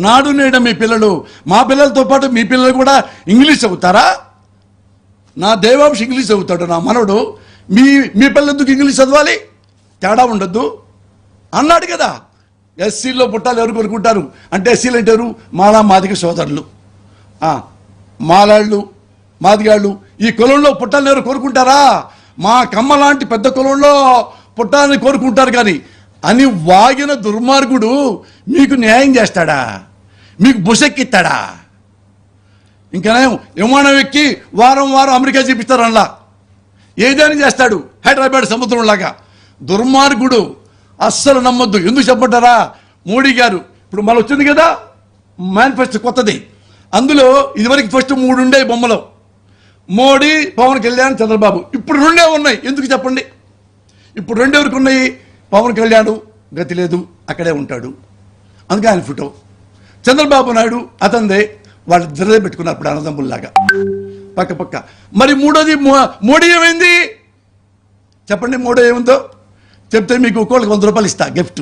నాడు నేడు మీ పిల్లలు, మా పిల్లలతో పాటు మీ పిల్లలు కూడా ఇంగ్లీష్ చదువుతారా? నా దేవాంశ ఇంగ్లీష్ చదువుతాడు, నా మనవడు. మీ పిల్లలు ఎందుకు ఇంగ్లీష్ చదవాలి? తేడా ఉండద్దు అన్నాడు కదా. ఎస్సీలో పుట్టాలు ఎవరు కోరుకుంటారు అంటే, ఎస్సీలు అంటే ఎవరు? మాలా మాదిగ సోదరులు, మాలాళ్ళు, మాదిగాళ్ళు. ఈ కులంలో పుట్టాలని ఎవరు కోరుకుంటారా? మా కమ్మ లాంటి పెద్ద కులంలో పుట్టాలని కోరుకుంటారు. కానీ అని వాగిన దుర్మార్గుడు మీకు న్యాయం చేస్తాడా? మీకు బుసెక్కిస్తాడా? ఇంకనే విమానం ఎక్కి వారం వారం అమెరికా చూపిస్తారు. అలా ఏదైనా చేస్తాడు, హైదరాబాద్ సముద్రంలాగా. దుర్మార్గుడు, అస్సలు నమ్మొద్దు. ఎందుకు చెప్పంటారా? మోడీ గారు ఇప్పుడు మళ్ళీ వచ్చింది కదా మేనిఫెస్టో కొత్తది. అందులో ఇదివరకు ఫస్ట్ 3 ఉండే బొమ్మలు, మోడీ, పవన్ కళ్యాణ్, చంద్రబాబు. ఇప్పుడు 2 ఉన్నాయి. ఎందుకు చెప్పండి? ఇప్పుడు 2 ఎవరికి ఉన్నాయి? పవన్ కళ్యాణ్ గతి లేదు, అక్కడే ఉంటాడు, అందుకే ఆయన ఫోటో. చంద్రబాబు నాయుడు అతనిదే, వాళ్ళు దిరదే పెట్టుకున్నారు ఇప్పుడు అన్నదమ్ముల్లాగా పక్క పక్క. మరి మూడోది మోడీ ఏమైంది చెప్పండి? మోడీ ఏముందో చెప్తే మీకు ఒక్కోళ్ళకి 100 రూపాయలు ఇస్తా గిఫ్ట్.